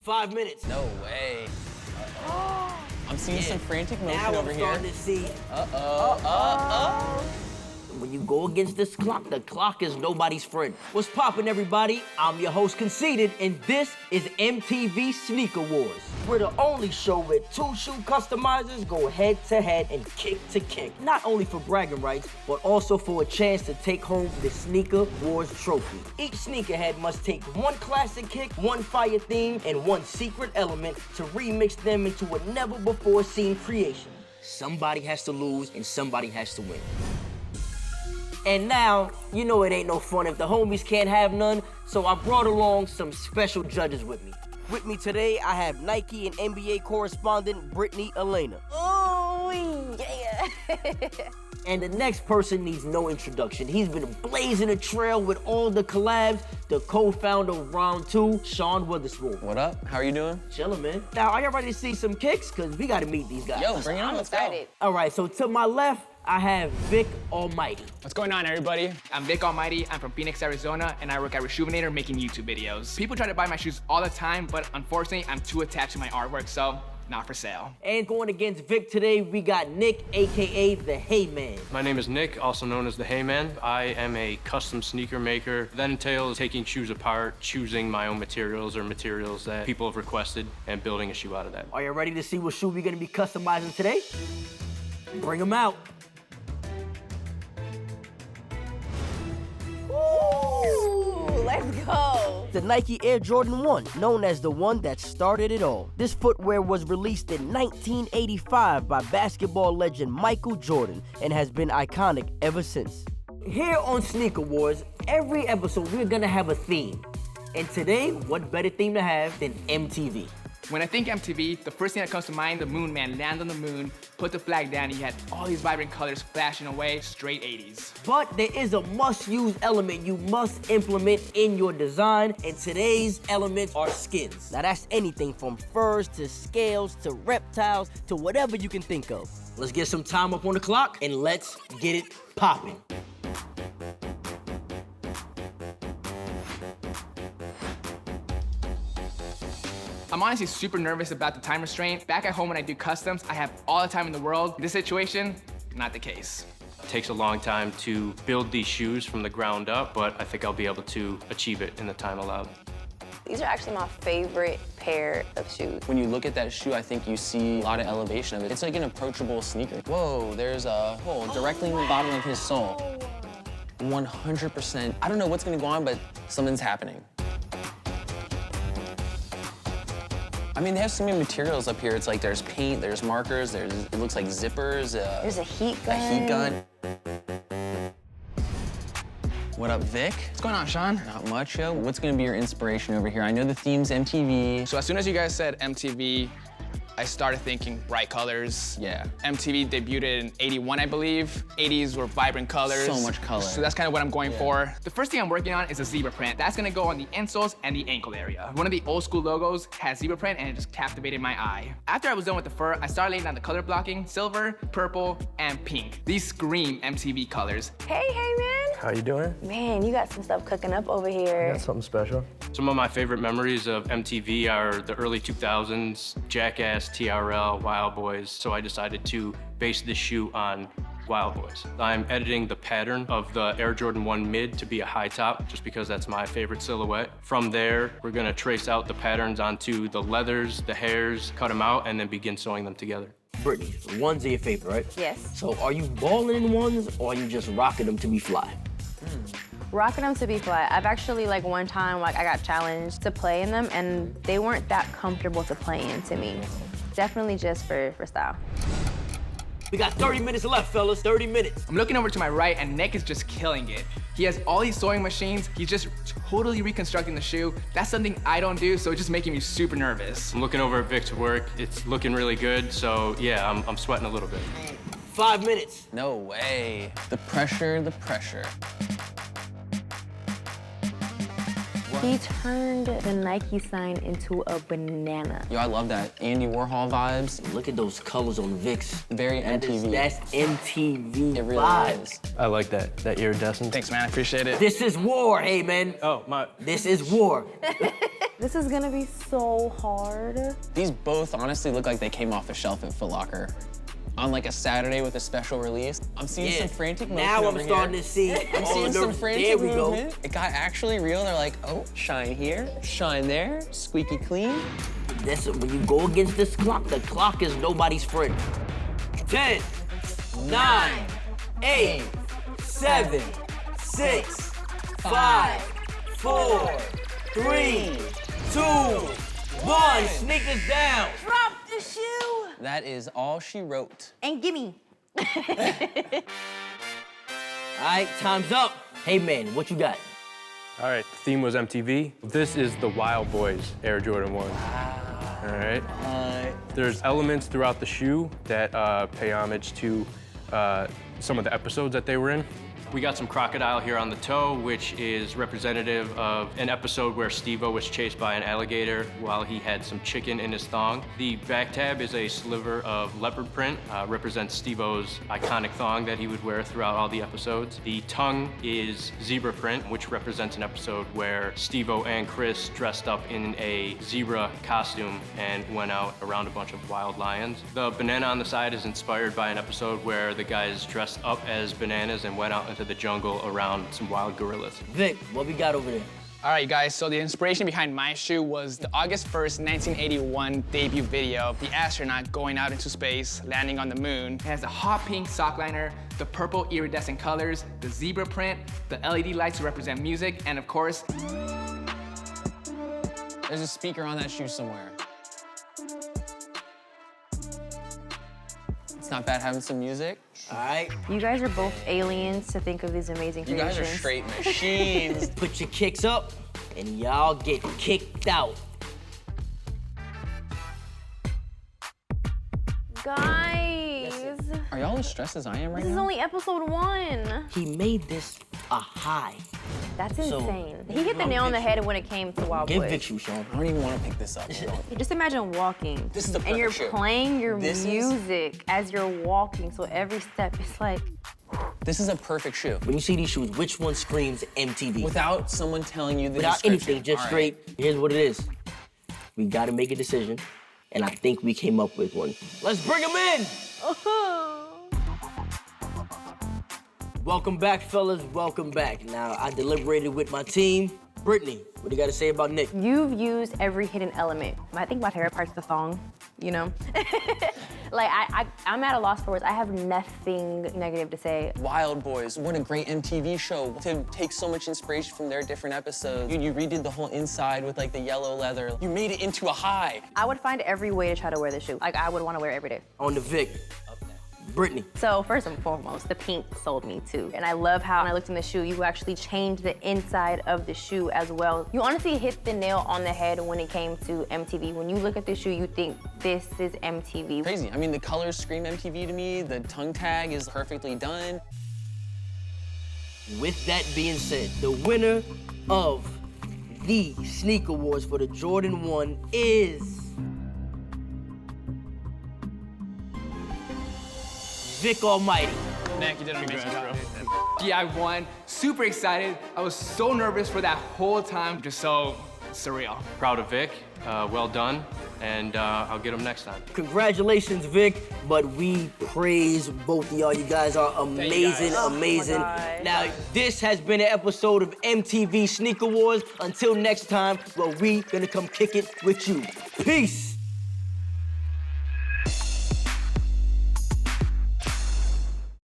5 minutes. No way. I'm seeing some frantic motion now over I'm here. starting to see. Uh-oh. When you go against this clock, the clock is nobody's friend. What's poppin', everybody? I'm your host, Conceited, and this is MTV Sneaker Wars. We're the only show where two shoe customizers go head-to-head and kick-to-kick. Not only for bragging rights, but also for a chance to take home the Sneaker Wars trophy. Each sneakerhead must take one classic kick, one fire theme, and one secret element to remix them into a never-before-seen creation. Somebody has to lose, and somebody has to win. And now, you know it ain't no fun if the homies can't have none, so I brought along some special judges with me. With me today, I have Nike and NBA correspondent Brittney Elena. Oh, yeah. And the next person needs no introduction. He's been blazing a trail with all the collabs, the co-founder of Round 2, Sean Wotherspoon. What up? How are you doing? Chillin', man. Now, are you ready to see some kicks? Because we got to meet these guys. Yo, bring it on. Let's go. All right, so to my left, I have Vick Almighty. What's going on, everybody? I'm Vick Almighty. I'm from Phoenix, Arizona, and I work at Rejuvenator making YouTube videos. People try to buy my shoes all the time, but unfortunately, I'm too attached to my artwork, so not for sale. And going against Vick today, we got Nick, AKA THEHEYYMAN. My name is Nick, also known as THEHEYYMAN. I am a custom sneaker maker. That entails taking shoes apart, choosing my own materials or materials that people have requested, and building a shoe out of that. Are you ready to see what shoe we're gonna be customizing today? Bring them out. Ooh, let's go. The Nike Air Jordan 1, known as the one that started it all. This footwear was released in 1985 by basketball legend Michael Jordan and has been iconic ever since. Here on Sneaker Wars, every episode we're gonna have a theme. And today, what better theme to have than MTV? When I think MTV, the first thing that comes to mind, the moon man lands on the moon, put the flag down, and you had all these vibrant colors flashing away, straight 80s. But there is a must-use element you must implement in your design, and today's elements are skins. Now that's anything from furs to scales to reptiles to whatever you can think of. Let's get some time up on the clock and let's get it popping. I'm honestly super nervous about the time restraint. Back at home when I do customs, I have all the time in the world. In this situation, not the case. It takes a long time to build these shoes from the ground up, but I think I'll be able to achieve it in the time allowed. These are actually my favorite pair of shoes. When you look at that shoe, I think you see a lot of elevation of it. It's like an approachable sneaker. Whoa, there's a hole directly in the bottom of his sole. 100%. I don't know what's gonna go on, but something's happening. I mean, they have so many materials up here. It's like there's paint, there's markers, it looks like zippers. There's a heat gun. A heat gun. What up, Vic? What's going on, Sean? Not much, yo. What's gonna be your inspiration over here? I know the theme's MTV. So as soon as you guys said MTV, I started thinking bright colors. Yeah. MTV debuted in '81, I believe. '80s were vibrant colors. So much color. So that's kind of what I'm going for. The first thing I'm working on is a zebra print. That's gonna go on the insoles and the ankle area. One of the old school logos has zebra print and it just captivated my eye. After I was done with the fur, I started laying down the color blocking, silver, purple, and pink. These scream MTV colors. Hey, man. How you doing? Man, you got some stuff cooking up over here. Got something special. Some of my favorite memories of MTV are the early 2000s, Jackass, TRL, Wild Boys, so I decided to base this shoe on Wild Boys. I'm editing the pattern of the Air Jordan 1 mid to be a high top, just because that's my favorite silhouette. From there, we're gonna trace out the patterns onto the leathers, the hairs, cut them out, and then begin sewing them together. Brittney, ones are your favorite, right? Yes. So are you balling in ones or are you just rocking them to be fly? Rocking them to be fly. I've actually, one time, I got challenged to play in them, and they weren't that comfortable to play in to me. Definitely just for style. We got 30 minutes left, fellas, 30 minutes. I'm looking over to my right and Nick is just killing it. He has all these sewing machines. He's just totally reconstructing the shoe. That's something I don't do, so it's just making me super nervous. I'm looking over at Vic's work. It's looking really good, so yeah, I'm sweating a little bit. 5 minutes. No way. The pressure, the pressure. He turned the Nike sign into a banana. Yo, I love that. Andy Warhol vibes. Look at those colors on Vicks. Very MTV. That's MTV It really vibes. is. I like that iridescent. Thanks, man. I appreciate it. This is war, hey man. Oh, my. This is war. This is gonna be so hard. These both honestly look like they came off the shelf at Foot Locker. On like a Saturday with a special release. I'm seeing some frantic motion Now I'm over starting here. to see. I'm seeing some frantic There we go. movement. It got actually real. They're like, oh, shine here, shine there, squeaky clean. That's when you go against this clock. The clock is nobody's friend. 10, 9, 8, 7, 6, 5, 4, 3, 2, 1. Sneakers down. Drop the shoe That is all she wrote. and gimme. All right, time's up. Hey man, what you got? All right, the theme was MTV. This is the Wild Boys Air Jordan 1. All right. There's elements throughout the shoe that pay homage to some of the episodes that they were in. We got some crocodile here on the toe, which is representative of an episode where Steve-O was chased by an alligator while he had some chicken in his thong. The back tab is a sliver of leopard print, represents Steve-O's iconic thong that he would wear throughout all the episodes. The tongue is zebra print, which represents an episode where Steve-O and Chris dressed up in a zebra costume and went out around a bunch of wild lions. The banana on the side is inspired by an episode where the guys dressed up as bananas and went out into the jungle around some wild gorillas. Vic, what we got over there? All right, you guys, so the inspiration behind my shoe was the August 1st, 1981 debut video of the astronaut going out into space, landing on the moon. It has the hot pink sock liner, the purple iridescent colors, the zebra print, the LED lights to represent music, and of course, There's a speaker on that shoe somewhere. It's not bad having some music. All right, You guys are both aliens to think of these amazing You creations. guys are straight machines. put your kicks up and y'all get kicked out. Guys, Are y'all as stressed as I am right this is now? only episode 1. He made this a high. That's So, insane. He hit the nail on the head when it came to Wild Give Boys. Vic shoe, Sean. I don't even want to pick this up. Just imagine walking. This is the and you're perfect shoe. playing your This is- music as you're walking. So every step is like, This is a perfect shoe. When you see these shoes, which one screams MTV? Without someone telling you the Without description. anything, just All straight, right. here's what it is. We gotta make a decision, and I think we came up with one. Let's bring him in! Welcome back, fellas, welcome back. Now, I deliberated with my team. Brittney, what do you gotta say about Nick? you've used every hidden element. I think my favorite part's the thong, you know? Like, I'm at a loss for words. I have nothing negative to say. Wild Boys, what a great MTV show. To take so much inspiration from their different episodes. You redid the whole inside with like the yellow leather. You made it into a high. I would find every way to try to wear this shoe. Like, I would want to wear it every day. On the Vic. Brittney. So first and foremost, the pink sold me too. And I love how when I looked in the shoe, you actually changed the inside of the shoe as well. You honestly hit the nail on the head when it came to MTV. When you look at the shoe, you think this is MTV. Crazy. I mean, the colors scream MTV to me. The tongue tag is perfectly done. With that being said, the winner of the Sneaker Wars for the Jordan 1 is Vic Almighty. Nick, you did an amazing job. Yeah, I won. Super excited. I was so nervous for that whole time. Just so surreal. Proud of Vic, well done, and I'll get him next time. Congratulations, Vic, but we praise both of y'all. You guys are amazing, Oh my amazing. God. Now, this has been an episode of MTV Sneaker Wars. Until next time, well, we gonna come kick it with you. Peace.